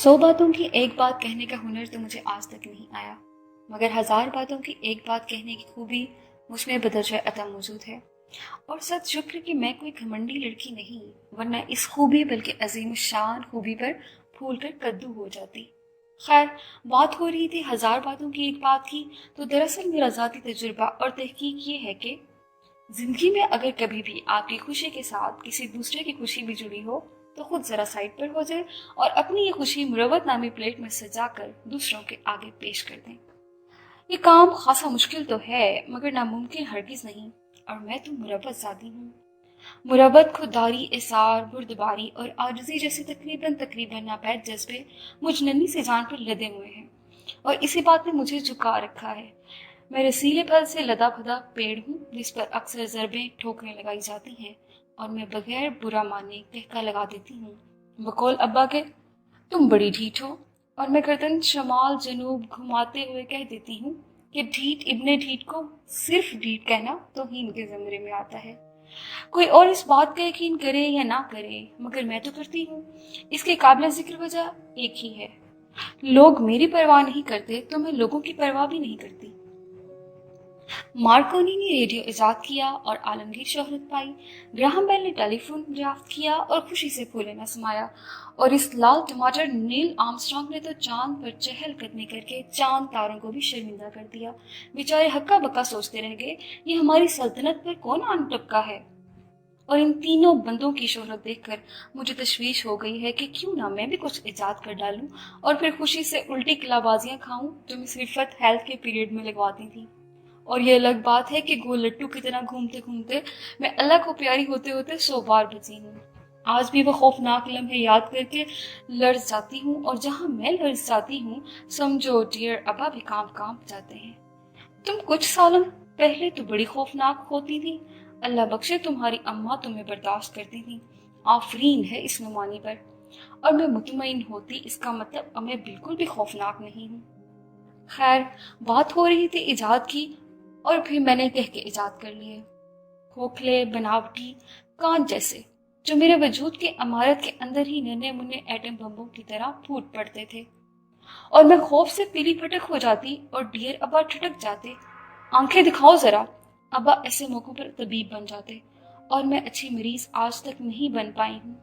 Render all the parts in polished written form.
100 बातों की एक बात कहने का हुनर तो मुझे आज तक नहीं आया, मगर 1000 बातों की एक बात कहने की खूबी मुझ में बदरजा अता मौजूद है। और सच शुक्र कि मैं कोई घमंडी लड़की नहीं, वरना इस खूबी बल्कि अजीम शान खूबी पर फूल कर कद्दू हो जाती। खैर, बात हो रही थी 1000 बातों की एक बात की, तो दरअसल मेरा ज़ाती तजुर्बा और तहकीक ये है कि जिंदगी में अगर कभी भी आपकी खुशी के साथ किसी दूसरे की खुशी भी जुड़ी हो, तो खुद जरा साइड पर हो जाए और अपनी ये खुशी मुरव्वत नामी प्लेट में सजाकर दूसरों के आगे पेश कर दें। ये काम खासा मुश्किल तो है, मगर नामुमकिन हरगिज नहीं। और मैं तो मुरव्वत ज़ादी हूँ। मुरव्वत, खुददारी, इसार, बुर्दबारी और आजिज़ी जैसे तकरीबन तकरीबन नापैद जज्बे मुझ नन्ही सी जान पर लदे हुए हैं, और इसी बात ने मुझे झुका रखा है। मैं रसीले फल से लदा फदा पेड़ हूँ जिस पर अक्सर ज़रबें ठोकरें लगाई जाती हैं, और मैं बगैर बुरा माने कहका लगा देती हूँ बकौल अब्बा के, तुम बड़ी ढीठ हो। और मैं गर्दन शमाल जनूब घुमाते हुए कह देती हूँ कि ढीठ इब्ने ढीठ को सिर्फ ढीठ कहना तौहीन के ज़मरे में आता है। कोई और इस बात का यकीन करे या ना करे, मगर मैं तो करती हूँ। इसके काबिल जिक्र वजह एक ही है, लोग मेरी परवाह नहीं करते तो मैं लोगों की परवाह भी नहीं करती। मार्कोनी ने रेडियो इजाद किया और आलमगीर शोहरत पाई। ग्राहम बेल ने टेलीफोन ड्राफ्ट किया और खुशी से फूले न समाया। और इस लाल टमाटर नील आर्मस्ट्रांग ने तो चांद पर चहल कदमी करके चांद तारों को भी शर्मिंदा कर दिया। बेचारे हक्का बक्का सोचते रह गए, ये हमारी सल्तनत पर कौन आन टपका है। और इन तीनों बंदों की शोहरत देखकर मुझे तशवीश हो गई है कि क्यों ना मैं भी कुछ इजाद कर डालूं और फिर खुशी से उल्टी कलाबाजियां खाऊं जो मैं सिर्फत हेल्थ के पीरियड में लगवाती थी। और ये अलग बात है कि गोल लट्टू की तरह घूमते घूमते मैं अल्लाह को प्यारी होते होते 100 बार बची हूँ। आज भी वो खौफनाक लम्हे याद करके लर्ज जाती हूँ, और जहाँ मैं लर्ज जाती हूँ, समझो डियर अब्बा भी कांप जाते हैं। तुम कुछ सालों पहले तो बड़ी खौफनाक होती थी, अल्लाह बख्शे तुम्हारी अम्मा तुम्हें बर्दाश्त करती थी। आफरीन है इस नुमानी पर। और मैं मुतमईन होती, इसका मतलब अब मैं बिल्कुल भी खौफनाक नहीं हूँ। खैर, बात हो रही थी इजाद की, और फिर मैंने कह के इजाद कर लिए। खोखले, बनावटी, कांच जैसे, जो मेरे वजूद के इमारत के अंदर ही नन्हे मुन्ने एटम बम्बों की तरह फूट पड़ते थे। और मैं खौफ से पीली फटक हो जाती और डियर अब्बा ठिठक जाते, आंखें दिखाओ जरा। अब्बा ऐसे मौकों पर तबीब बन जाते, और मैं अच्छी मरीज आज तक नहीं बन पाई हूँ।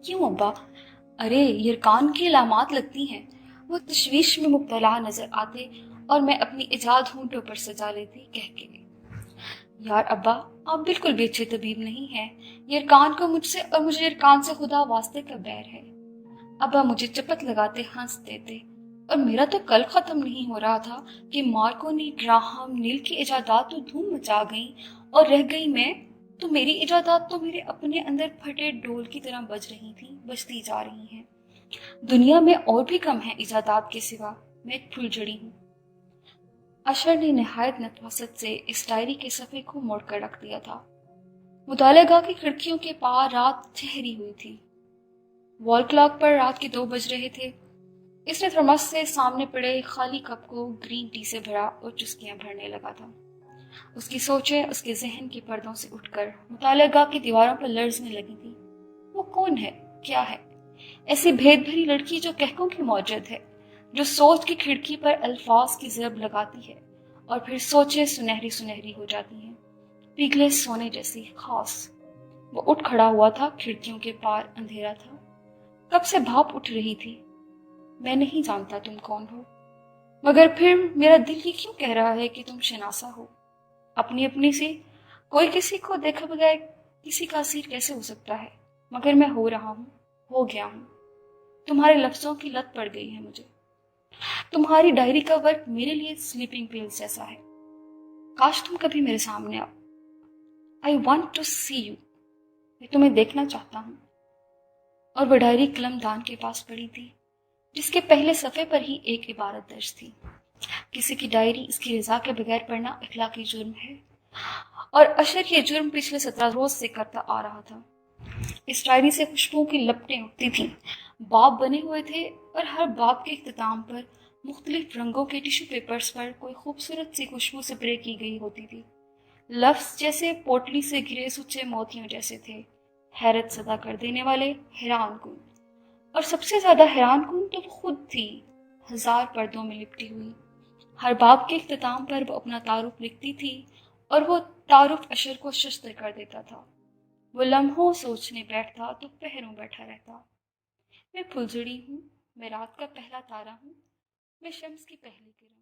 क्यों अब्बा? अरे, ये कान की अलामात लगती हैं। वो तशवीश में मुब्तला नजर आते, और मैं अपनी इजाद होंठों पर सजा लेती कह के, यार अब्बा, आप बिल्कुल भी अच्छे तबीब नहीं हैं। यरकान को मुझसे और मुझे यरकान से खुदा वास्ते का बैर है। अब्बा मुझे चपत लगाते हंस देते, और मेरा तो कल खत्म नहीं हो रहा था कि मार्कोनी, ग्राहम, नील की इजादात तो धूम मचा गई, और रह गई मैं। तो मेरी इजादात तो मेरे अपने अंदर फटे डोल की तरह बज रही थी, बजती जा रही हैं। दुनिया में और भी कम है इजादात के सिवा, मैं एक फुलझड़ी हूँ। अशर ने निहायत नफासत से इस डायरी के सफ़े को मोड़कर रख दिया था। मुतालिगा की खिड़कियों के पार रात ठहरी हुई थी। वॉल क्लॉक पर रात के 2 बज रहे थे। इसने थर्मस से सामने पड़े खाली कप को ग्रीन टी से भरा और चुस्कियां भरने लगा था। उसकी सोचें उसके जहन के पर्दों से उठकर मुतालिगा की दीवारों पर लर्जने लगी थी। वो कौन है, क्या है? ऐसी भेद भरी लड़की जो कहकों की मौजूद है, जो सोच की खिड़की पर अल्फाज की जरब लगाती है, और फिर सोचे सुनहरी सुनहरी हो जाती हैं, पिघले सोने जैसी खास। वो उठ खड़ा हुआ था, खिड़कियों के पार अंधेरा था। कब से भाप उठ रही थी। मैं नहीं जानता तुम कौन हो, मगर फिर मेरा दिल ये क्यों कह रहा है कि तुम शनासा हो, अपनी अपनी सी। कोई किसी को देखे बगैर किसी का असीर कैसे हो सकता है? मगर मैं हो रहा हूँ, हो गया हूँ। तुम्हारे लफ्जों की लत पड़ गई है मुझे। तुम्हारी डायरी का वर्क मेरे लिए स्लीपिंग पिल्स जैसा है। काश तुम कभी मेरे सामने आओ। I want to see you. मैं तुम्हें देखना चाहता हूँ। और वह डायरी कलमदान के पास पड़ी थी, जिसके पहले सफ़े पर ही एक इबारत दर्ज थी, किसी की डायरी इसकी रजा के बगैर पढ़ना इखलाकी जुर्म है। और अशर ये जुर्म पिछले 17 रोज से करता आ रहा था। इस डायरी से खुशबुओं की लपटें उठती थीं। बाब बने हुए थे, और हर बाब के इख्तिताम पर मुख्तलिफ रंगों के टिश्यू पेपर्स पर कोई खूबसूरत सी खुशबू स्प्रे की गई होती थी। लफ्ज जैसे पोटली से घिरे सुच्चे मोतियों जैसे थे, हैरत सदा कर देने वाले, हैरान कुन। اور سب سے زیادہ حیران کن تو وہ خود تھی، 1000 پردوں میں لپٹی ہوئی۔ ہر باب کے اختتام پر وہ اپنا تعارف لکھتی تھی اور وہ تعارف اشر کو شستر کر دیتا تھا۔ وہ لمحوں سوچنے بیٹھتا تو پہروں بیٹھا رہتا۔ میں پھلجھڑی ہوں، میں رات کا پہلا تارا ہوں، میں شمس کی پہلی کرن۔